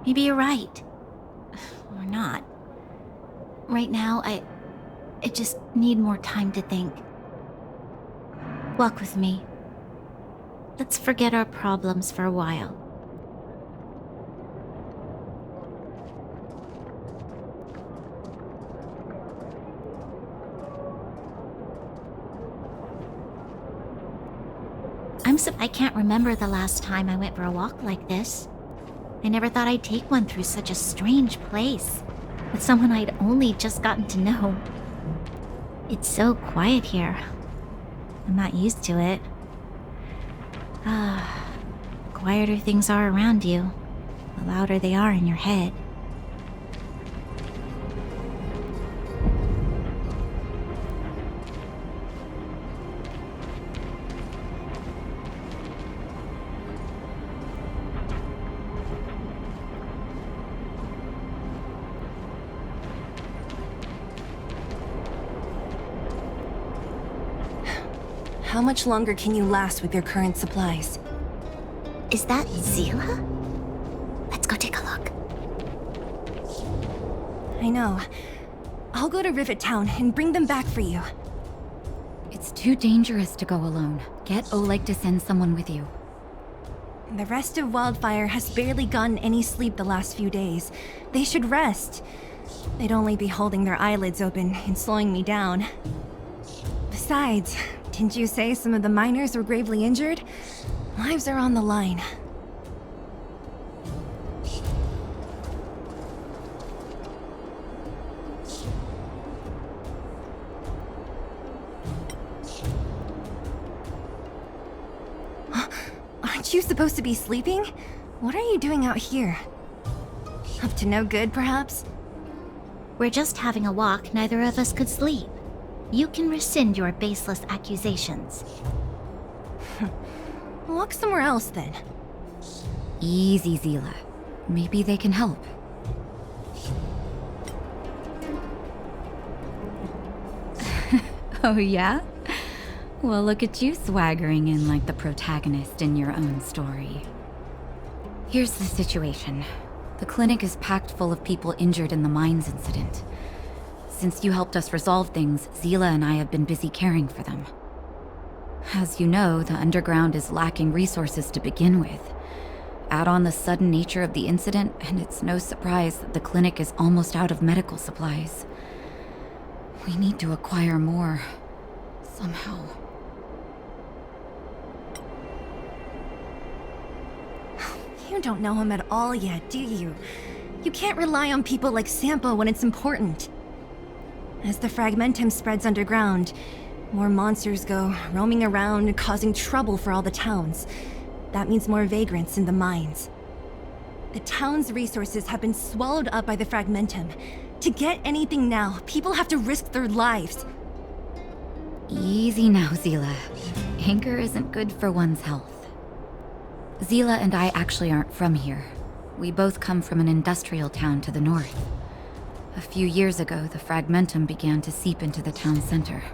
Maybe you're right. Or not. Right now, I just need more time to think. Walk with me. Let's forget our problems for a while. I can't remember the last time I went for a walk like this. I never thought I'd take one through such a strange place, with someone I'd only just gotten to know. It's so quiet here. I'm not used to it. Quieter things are around you, the louder they are in your head. How much longer can you last with your current supplies? Is that Zila? Let's go take a look. I know. I'll go to Rivet Town and bring them back for you. It's too dangerous to go alone. Get Oleg to send someone with you. The rest of Wildfire has barely gotten any sleep the last few days. They should rest. They'd only be holding their eyelids open and slowing me down. Besides, didn't you say some of the miners were gravely injured? Lives are on the line. Aren't you supposed to be sleeping? What are you doing out here? Up to no good, perhaps? We're just having a walk, neither of us could sleep. You can rescind your baseless accusations. Walk somewhere else, then. Easy, Zila. Maybe they can help. Oh, yeah? Well, look at you swaggering in like the protagonist in your own story. Here's the situation. The clinic is packed full of people injured in the mines incident. Since you helped us resolve things, Zila and I have been busy caring for them. As you know, the underground is lacking resources to begin with. Add on the sudden nature of the incident, and it's no surprise that the clinic is almost out of medical supplies. We need to acquire more. Somehow. You don't know him at all yet, do you? You can't rely on people like Sampo when it's important. As the fragmentum spreads underground, more monsters go roaming around, causing trouble for all the towns. That means more vagrants in the mines. The town's resources have been swallowed up by the fragmentum. To get anything now, people have to risk their lives. Easy now, Zila. Anger isn't good for one's health. Zila and I actually aren't from here. We both come from an industrial town to the north. A few years ago, the fragmentum began to seep into the town center.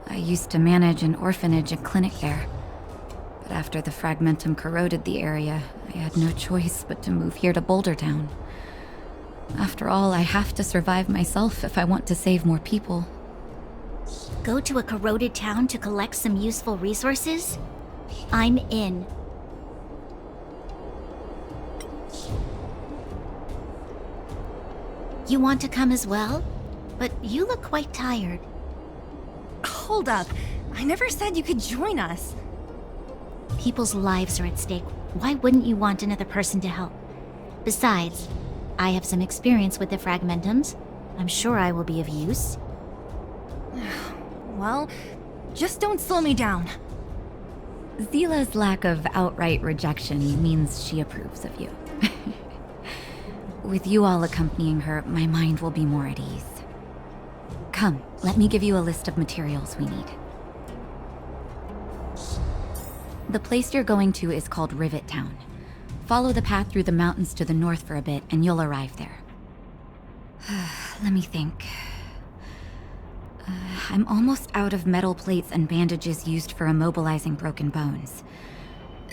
I used to manage an orphanage and clinic there. But after the fragmentum corroded the area, I had no choice but to move here to Boulder Town. After all, I have to survive myself if I want to save more people. Go to a corroded town to collect some useful resources? I'm in. You want to come as well? But you look quite tired. Hold up. I never said you could join us. People's lives are at stake. Why wouldn't you want another person to help? Besides, I have some experience with the fragmentums. I'm sure I will be of use. Well, just don't slow me down. Zila's lack of outright rejection means she approves of you. With you all accompanying her, my mind will be more at ease. Come, let me give you a list of materials we need. The place you're going to is called Rivet Town. Follow the path through the mountains to the north for a bit, and you'll arrive there. Let me think. I'm almost out of metal plates and bandages used for immobilizing broken bones.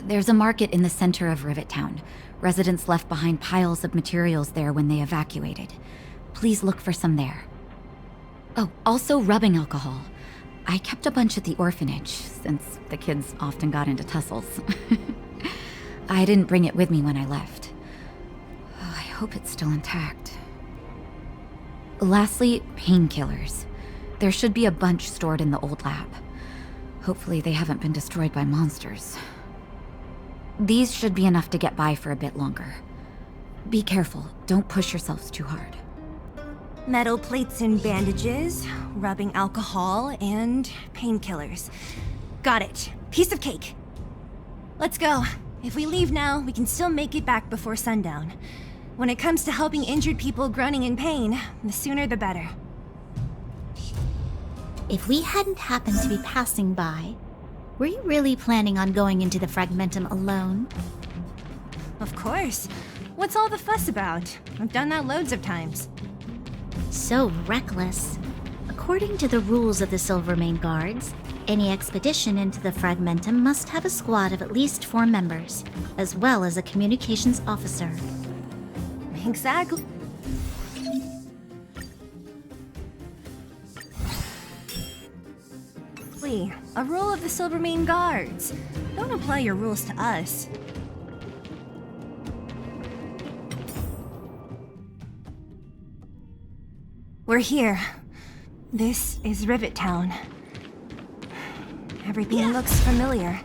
There's a market in the center of Rivet Town. Residents left behind piles of materials there when they evacuated. Please look for some there. Oh, also rubbing alcohol. I kept a bunch at the orphanage, since the kids often got into tussles. I didn't bring it with me when I left. Oh, I hope it's still intact. Lastly, painkillers. There should be a bunch stored in the old lab. Hopefully they haven't been destroyed by monsters. These should be enough to get by for a bit longer. Be careful, don't push yourselves too hard. Metal plates and bandages, rubbing alcohol, and painkillers. Got it. Piece of cake. Let's go. If we leave now, we can still make it back before sundown. When it comes to helping injured people groaning in pain, the sooner the better. If we hadn't happened to be passing by, were you really planning on going into the Fragmentum alone? Of course. What's all the fuss about? I've done that loads of times. So reckless. According to the rules of the Silvermane Guards, any expedition into the Fragmentum must have a squad of at least 4 members, as well as a communications officer. Exactly. A rule of the Silvermane Guards. Don't apply your rules to us. We're here. This is Rivet Town. Everything looks familiar.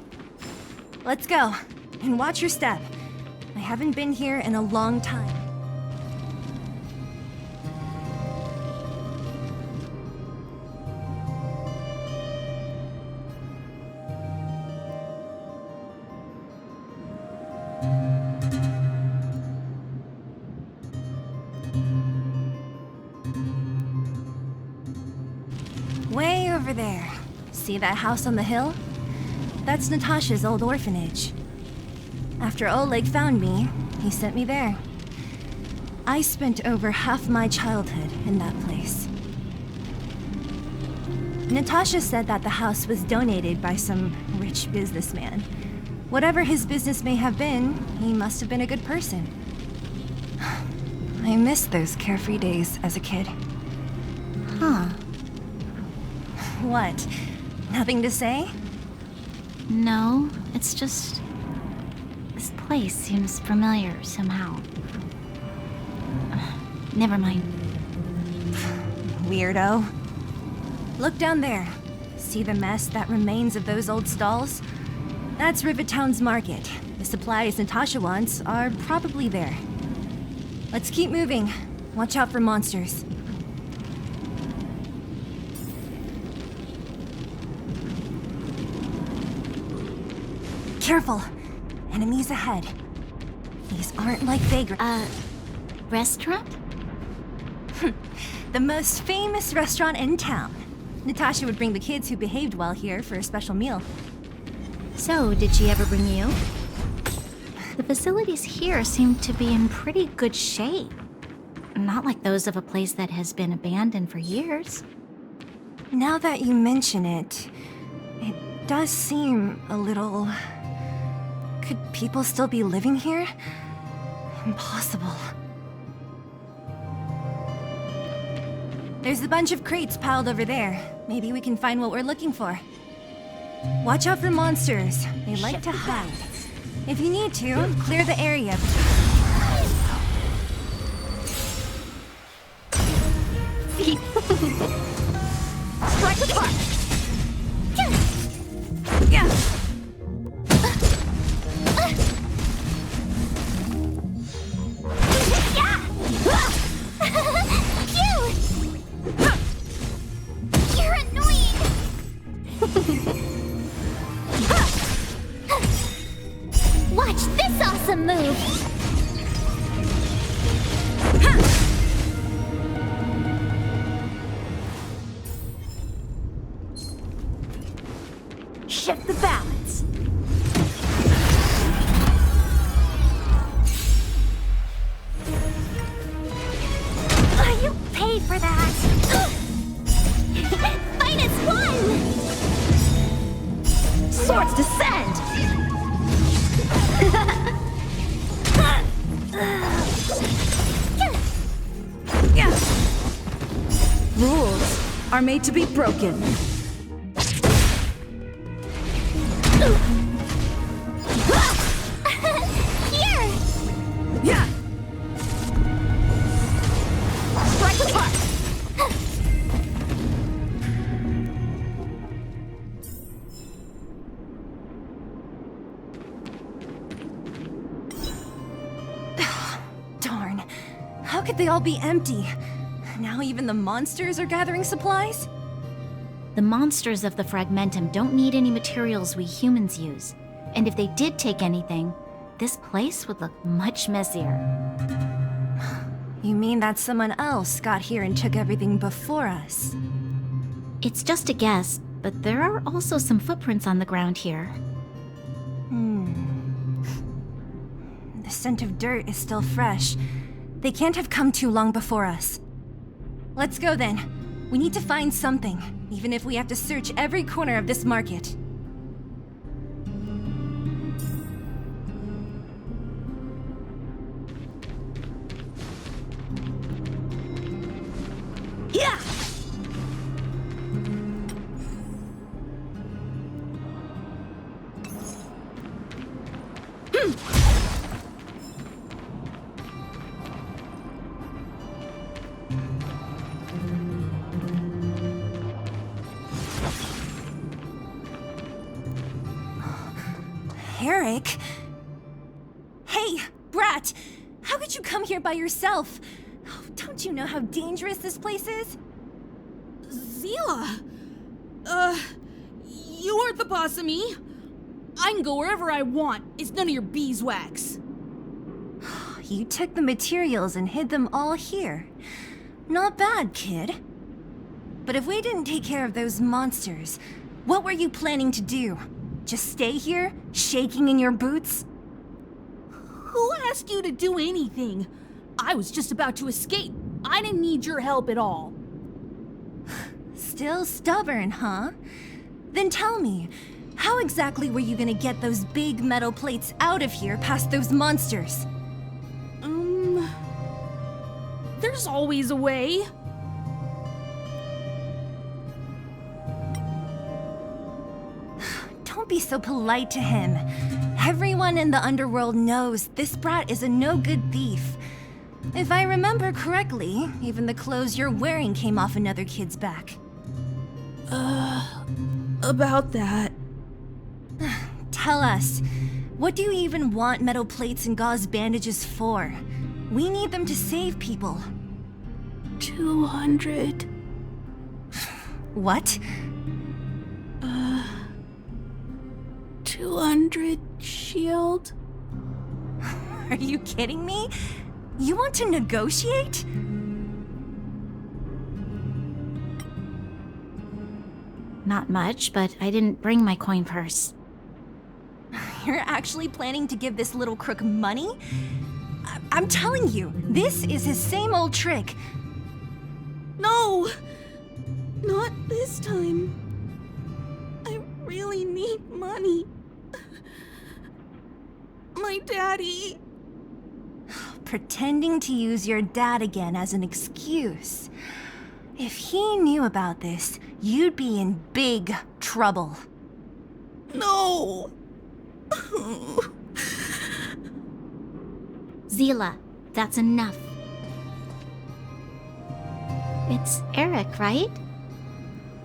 Let's go, and watch your step. I haven't been here in a long time. Way over there. See that house on the hill? That's Natasha's old orphanage. After Oleg found me, he sent me there. I spent over half my childhood in that place. Natasha said that the house was donated by some rich businessman. Whatever his business may have been, he must have been a good person. I miss those carefree days as a kid. Huh. What? Nothing to say? No, it's just... this place seems familiar somehow. Never mind. Weirdo. Look down there. See the mess that remains of those old stalls? That's Rivet Town's market. The supplies Natasha wants are probably there. Let's keep moving. Watch out for monsters. Careful! Enemies ahead. These aren't like vagrants. Restaurant? The most famous restaurant in town. Natasha would bring the kids who behaved well here for a special meal. So, did she ever bring you? The facilities here seem to be in pretty good shape. Not like those of a place that has been abandoned for years. Now that you mention it, it does seem a little... Could people still be living here? Impossible. There's a bunch of crates piled over there. Maybe we can find what we're looking for. Watch out for monsters. They like to hide. If you need to, clear the area. Strike the park! Yeah. You're annoying! Watch this awesome move! Shift the balance. You paid for that! Finest one! Swords descend! are made to be broken. Here! Yeah! Strike apart! Darn. How could they all be empty? Now even the monsters are gathering supplies? The monsters of the Fragmentum don't need any materials we humans use. And if they did take anything, this place would look much messier. You mean that someone else got here and took everything before us? It's just a guess, but there are also some footprints on the ground here. The scent of dirt is still fresh. They can't have come too long before us. Let's go then. We need to find something, even if we have to search every corner of this market. Yeah! Eric? Hey, Brat! How could you come here by yourself? Oh, don't you know how dangerous this place is? Zila! You aren't the boss of me. I can go wherever I want. It's none of your beeswax. You took the materials and hid them all here. Not bad, kid. But if we didn't take care of those monsters, what were you planning to do? Just stay here, shaking in your boots? Who asked you to do anything? I was just about to escape. I didn't need your help at all. Still stubborn, huh? Then tell me, how exactly were you gonna get those big metal plates out of here past those monsters? There's always a way. Don't be so polite to him. Everyone in the underworld knows this brat is a no-good thief. If I remember correctly, even the clothes you're wearing came off another kid's back. About that. Tell us, what do you even want metal plates and gauze bandages for? We need them to save people. 200. What? 200 shield? Are you kidding me? You want to negotiate? Not much, but I didn't bring my coin purse. You're actually planning to give this little crook money? I'm telling you, this is his same old trick. No! Not this time. I really need money. My daddy. Pretending to use your dad again as an excuse. If he knew about this, you'd be in big trouble. No! Zila, that's enough. It's Eric, right?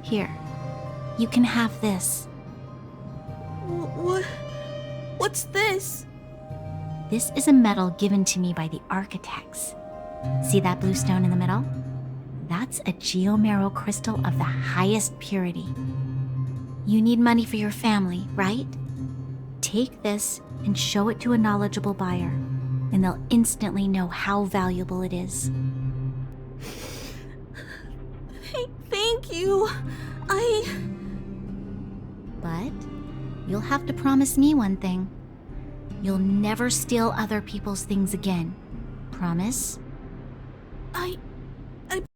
Here, you can have this. What's this? This is a medal given to me by the architects. See that blue stone in the middle? That's a geomarrow crystal of the highest purity. You need money for your family, right? Take this and show it to a knowledgeable buyer, and they'll instantly know how valuable it is. Thank you. But you'll have to promise me one thing. You'll never steal other people's things again. Promise? I